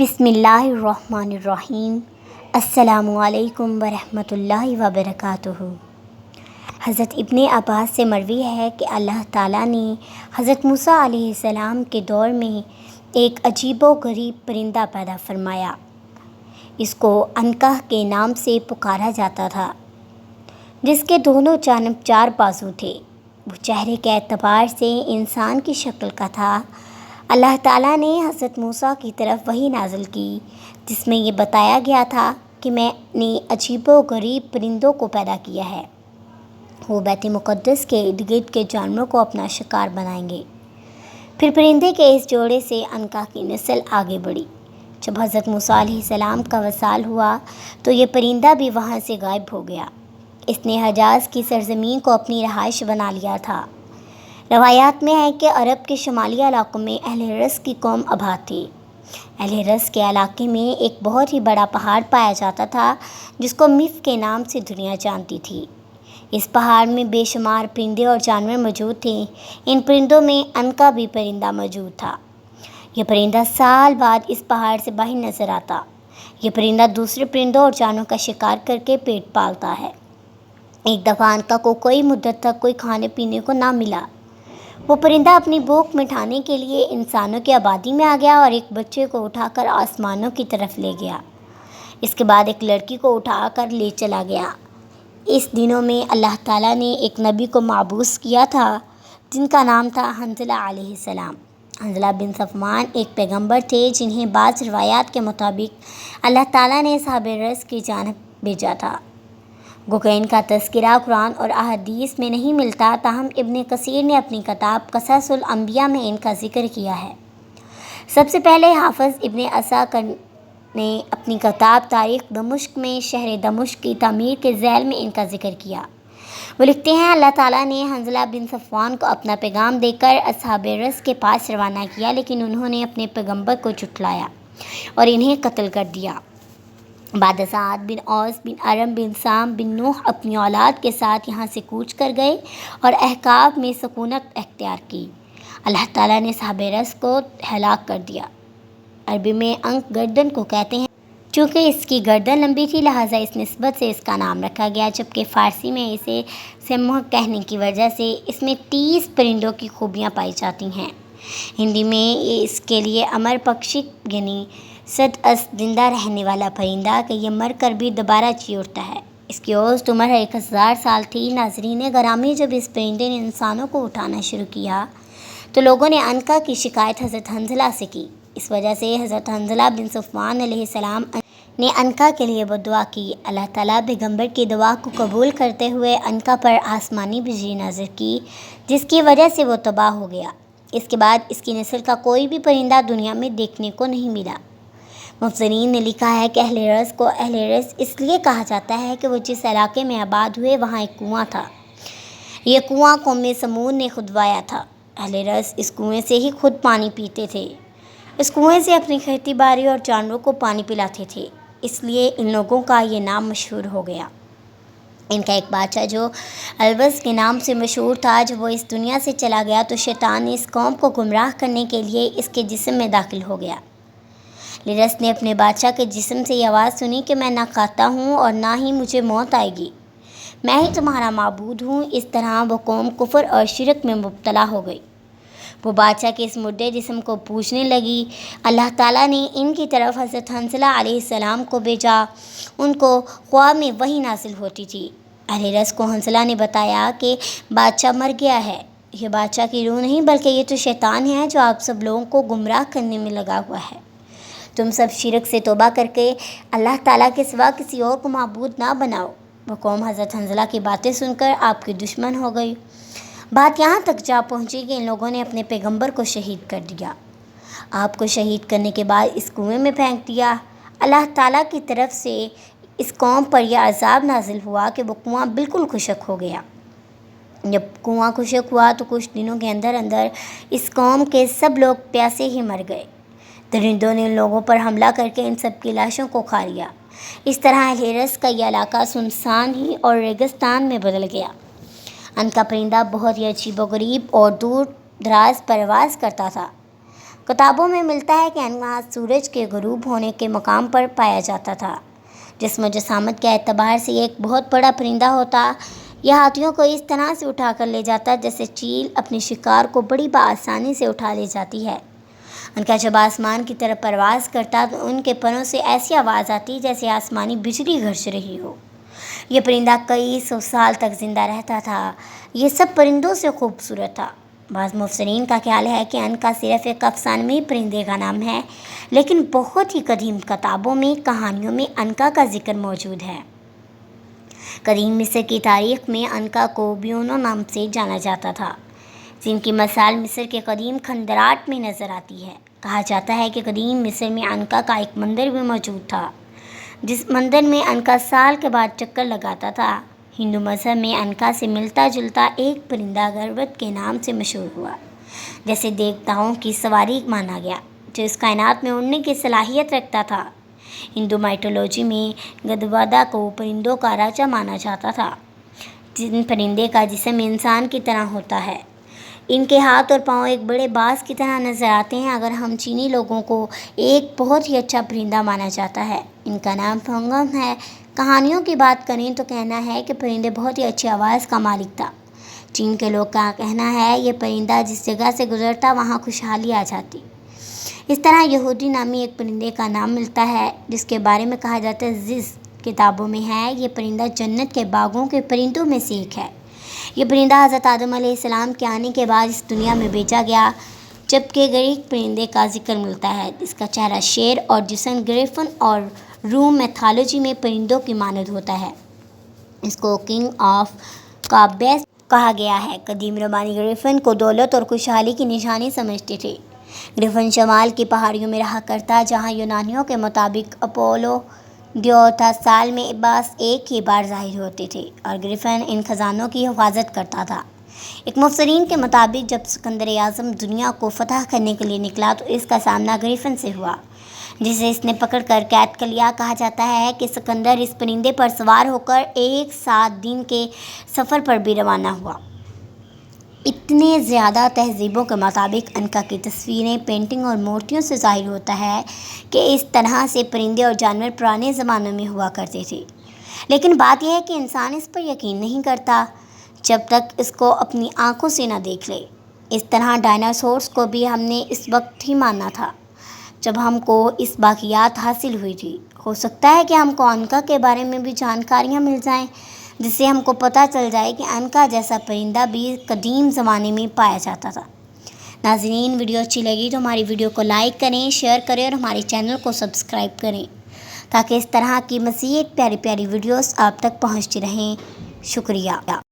بسم اللہ الرحمن الرحیم۔ السلام علیکم ورحمۃ اللہ وبرکاتہ۔ حضرت ابن عباس سے مروی ہے کہ اللہ تعالیٰ نے حضرت موسیٰ علیہ السلام کے دور میں ایک عجیب و غریب پرندہ پیدا فرمایا۔ اس کو عنقا کے نام سے پکارا جاتا تھا، جس کے دونوں جانب 4 بازو تھے۔ وہ چہرے کے اعتبار سے انسان کی شکل کا تھا۔ اللہ تعالیٰ نے حضرت موسیٰ کی طرف وحی نازل کی، جس میں یہ بتایا گیا تھا کہ میں نے عجیب و غریب پرندوں کو پیدا کیا ہے۔ وہ بیت مقدس کے ارد گرد کے جانوروں کو اپنا شکار بنائیں گے۔ پھر پرندے کے اس جوڑے سے عنقا کی نسل آگے بڑھی۔ جب حضرت موسیٰ علیہ السلام کا وصال ہوا تو یہ پرندہ بھی وہاں سے غائب ہو گیا۔ اس نے حجاز کی سرزمین کو اپنی رہائش بنا لیا تھا۔ روایات میں ہے کہ عرب کے شمالی علاقوں میں اہل رس کی قوم آباد تھی۔ اہل رس کے علاقے میں ایک بہت ہی بڑا پہاڑ پایا جاتا تھا، جس کو مف کے نام سے دنیا جانتی تھی۔ اس پہاڑ میں بے شمار پرندے اور جانور موجود تھے۔ ان پرندوں میں عنقا بھی پرندہ موجود تھا۔ یہ پرندہ سال بعد اس پہاڑ سے باہر نظر آتا۔ یہ پرندہ دوسرے پرندوں اور جانوروں کا شکار کر کے پیٹ پالتا ہے۔ ایک دفعہ عنقا کو کوئی مدت تک کوئی کھانے پینے کو نہ ملا۔ وہ پرندہ اپنی بھوک مٹانے کے لیے انسانوں کی آبادی میں آ گیا اور ایک بچے کو اٹھا کر آسمانوں کی طرف لے گیا۔ اس کے بعد ایک لڑکی کو اٹھا کر لے چلا گیا۔ اس دنوں میں اللہ تعالیٰ نے ایک نبی کو مبعوث کیا تھا، جن کا نام تھا حنظلہ علیہ السلام۔ حنظلہ بن صفوان ایک پیغمبر تھے، جنہیں بعض روایات کے مطابق اللہ تعالیٰ نے اصحاب رس کی جانب بھیجا تھا۔ گویا ان کا تذکرہ قرآن اور احادیث میں نہیں ملتا، تاہم ابن کثیر نے اپنی کتاب قصص الانبیاء میں ان کا ذکر کیا ہے۔ سب سے پہلے حافظ ابن عساکر نے اپنی کتاب تاریخ دمشق میں شہر دمشق کی تعمیر کے ذیل میں ان کا ذکر کیا۔ وہ لکھتے ہیں، اللہ تعالیٰ نے حنظلہ بن صفوان کو اپنا پیغام دے کر اصحاب رس کے پاس روانہ کیا، لیکن انہوں نے اپنے پیغمبر کو جھٹلایا اور انہیں قتل کر دیا۔ بعد سعد بن اوس بن ارم بن سام بن نوح اپنی اولاد کے ساتھ یہاں سے کوچ کر گئے اور احقاف میں سکونت اختیار کی۔ اللہ تعالیٰ نے اصحاب رس کو ہلاک کر دیا۔ عربی میں عنق گردن کو کہتے ہیں۔ چونکہ اس کی گردن لمبی تھی، لہٰذا اس نسبت سے اس کا نام رکھا گیا، جبکہ فارسی میں اسے سمح کہنے کی وجہ سے اس میں 30 پرندوں کی خوبیاں پائی جاتی ہیں۔ ہندی میں اس کے لیے امر پکشی یعنی 100 زندہ رہنے والا پرندہ کہ یہ مر کر بھی دوبارہ جی اٹھتا ہے۔ اس کی اوسط عمر 1000 سال تھی۔ ناظرین گرامی، جب اس پرندے نے انسانوں کو اٹھانا شروع کیا تو لوگوں نے عنقا کی شکایت حضرت حنظلہ سے کی۔ اس وجہ سے حضرت حنظلہ بن صفوان علیہ السلام نے عنقا کے لیے بدعا کی۔ اللہ تعالیٰ پیغمبر کی دعا کو قبول کرتے ہوئے عنقا پر آسمانی بجلی نازل کی، جس کی وجہ سے وہ تباہ ہو گیا۔ اس کے بعد اس کی نسل کا کوئی بھی پرندہ دنیا میں دیکھنے کو نہیں ملا۔ مفسرین نے لکھا ہے کہ اہل رس کو اہل رس اس لیے کہا جاتا ہے کہ وہ جس علاقے میں آباد ہوئے وہاں ایک کنواں تھا۔ یہ کنواں قوم سمود نے کھدوایا تھا۔ اہل رس اس کنویں سے ہی خود پانی پیتے تھے۔ اس کنویں سے اپنی کھیتی باڑی اور جانوروں کو پانی پلاتے تھے، اس لیے ان لوگوں کا یہ نام مشہور ہو گیا۔ ان کا ایک بادشاہ جو الوز کے نام سے مشہور تھا، جب وہ اس دنیا سے چلا گیا تو شیطان نے اس قوم کو گمراہ کرنے کے لیے اس کے جسم میں داخل ہو گیا۔ لرس نے اپنے بادشاہ کے جسم سے یہ آواز سنی کہ میں نہ کھاتا ہوں اور نہ ہی مجھے موت آئے گی، میں ہی تمہارا معبود ہوں۔ اس طرح وہ قوم کفر اور شرک میں مبتلا ہو گئی۔ وہ بادشاہ کے اس مردے جسم کو پوجنے لگی۔ اللہ تعالیٰ نے ان کی طرف حضرت حنظلہ علیہ السلام کو بھیجا۔ ان کو خواب میں وحی نازل ہوتی تھی۔ اہل رس کو حنظلہ نے بتایا کہ بادشاہ مر گیا ہے۔ یہ بادشاہ کی روح نہیں بلکہ یہ تو شیطان ہے جو آپ سب لوگوں کو گمراہ کرنے میں لگا ہوا ہے۔ تم سب شرک سے توبہ کر کے اللہ تعالیٰ کے سوا کسی اور کو معبود نہ بناؤ۔ وہ قوم حضرت حنظلہ کی باتیں سن کر آپ کی دشمن ہو گئی۔ بات یہاں تک جا پہنچی کہ ان لوگوں نے اپنے پیغمبر کو شہید کر دیا۔ آپ کو شہید کرنے کے بعد اس کنویں میں پھینک دیا۔ اللہ تعالیٰ کی طرف سے اس قوم پر یہ عذاب نازل ہوا کہ وہ کنواں بالکل خشک ہو گیا۔ جب کنواں خشک ہوا تو کچھ دنوں کے اندر اندر اس قوم کے سب لوگ پیاسے ہی مر گئے۔ درندوں نے ان لوگوں پر حملہ کر کے ان سب کی لاشوں کو کھا لیا۔ اس طرح اہل رس کا یہ علاقہ سنسان ہی اور ریگستان میں بدل گیا۔ عنقا پرندہ بہت ہی عجیب و غریب اور دور دراز پرواز کرتا تھا۔ کتابوں میں ملتا ہے کہ انکا سورج کے غروب ہونے کے مقام پر پایا جاتا تھا۔ جسم و جسامت کے اعتبار سے یہ ایک بہت بڑا پرندہ ہوتا۔ یہ ہاتھیوں کو اس طرح سے اٹھا کر لے جاتا جیسے چیل اپنے شکار کو بڑی بآسانی سے اٹھا لے جاتی ہے۔ انکا جب آسمان کی طرف پرواز کرتا تو ان کے پروں سے ایسی آواز آتی جیسے آسمانی بجلی گرج رہی ہو۔ یہ پرندہ کئی 100 سال تک زندہ رہتا تھا۔ یہ سب پرندوں سے خوبصورت تھا۔ بعض مفسرین کا خیال ہے کہ انکا صرف ایک افسانوی پرندے کا نام ہے، لیکن بہت ہی قدیم کتابوں میں کہانیوں میں انکا کا ذکر موجود ہے۔ قدیم مصر کی تاریخ میں انکا کو بیونو نام سے جانا جاتا تھا، جن کی مثال مصر کے قدیم کھنڈرات میں نظر آتی ہے۔ کہا جاتا ہے کہ قدیم مصر میں انکا کا ایک مندر بھی موجود تھا، جس مندر میں انکا سال کے بعد چکر لگاتا تھا۔ ہندو مذہب میں انکا سے ملتا جلتا ایک پرندہ گروڈ کے نام سے مشہور ہوا، جسے دیوتاؤں کی سواری مانا گیا، جو اس کائنات میں اڑنے کی صلاحیت رکھتا تھا۔ ہندو مائتھولوجی میں گدوادہ کو پرندوں کا راجا مانا جاتا تھا، جن پرندے کا جسم انسان کی طرح ہوتا ہے۔ ان کے ہاتھ اور پاؤں ایک بڑے باز کی طرح نظر آتے ہیں۔ اگر ہم چینی لوگوں کو ایک بہت ہی اچھا پرندہ مانا جاتا ہے۔ ان کا نام پھنگم ہے۔ کہانیوں کی بات کریں تو کہنا ہے کہ پرندے بہت ہی اچھی آواز کا مالک تھا۔ چین کے لوگ کا کہنا ہے یہ پرندہ جس جگہ سے گزرتا وہاں خوشحالی آ جاتی۔ اس طرح یہودی نامی ایک پرندے کا نام ملتا ہے، جس کے بارے میں کہا جاتا ہے زز کتابوں میں ہے۔ یہ پرندہ جنت کے باغوں کے پرندوں میں سے ایک ہے۔ یہ پرندہ حضرت آدم علیہ السلام کے آنے کے بعد اس دنیا میں بھیجا گیا، جبکہ گریک پرندے کا ذکر ملتا ہے، جس کا چہرہ شیر اور جسم گریفن اور روم میتھالوجی میں پرندوں کی مانند ہوتا ہے۔ اس کو کنگ آف کا بیسٹ کہا گیا ہے۔ قدیم رومانی گریفن کو دولت اور خوشحالی کی نشانی سمجھتے تھے۔ گریفن شمال کی پہاڑیوں میں رہا کرتا، جہاں یونانیوں کے مطابق اپولو دیوتا سال میں بس ایک ہی بار ظاہر ہوتے تھے، اور گریفن ان خزانوں کی حفاظت کرتا تھا۔ ایک مفسرین کے مطابق جب سکندر اعظم دنیا کو فتح کرنے کے لیے نکلا تو اس کا سامنا گریفن سے ہوا، جسے اس نے پکڑ کر قید کر لیا۔ کہا جاتا ہے کہ سکندر اس پرندے پر سوار ہو کر ایک 7 دن کے سفر پر بھی روانہ ہوا۔ اتنے زیادہ تہذیبوں کے مطابق انکا کی تصویریں، پینٹنگ اور مورتیوں سے ظاہر ہوتا ہے کہ اس طرح سے پرندے اور جانور پرانے زمانوں میں ہوا کرتے تھے۔ لیکن بات یہ ہے کہ انسان اس پر یقین نہیں کرتا جب تک اس کو اپنی آنکھوں سے نہ دیکھ لے۔ اس طرح ڈائناسورس کو بھی ہم نے اس وقت ہی مانا تھا جب ہم کو اس باقیات حاصل ہوئی تھی۔ ہو سکتا ہے کہ ہم کو انکا کے بارے میں بھی جانکاریاں مل جائیں، جس سے ہم کو پتہ چل جائے کہ انکا جیسا پرندہ بھی قدیم زمانے میں پایا جاتا تھا۔ ناظرین، ویڈیو اچھی لگی تو ہماری ویڈیو کو لائک کریں، شیئر کریں اور ہمارے چینل کو سبسکرائب کریں، تاکہ اس طرح کی مزید پیاری پیاری ویڈیوز آپ تک پہنچتی رہیں۔ شکریہ۔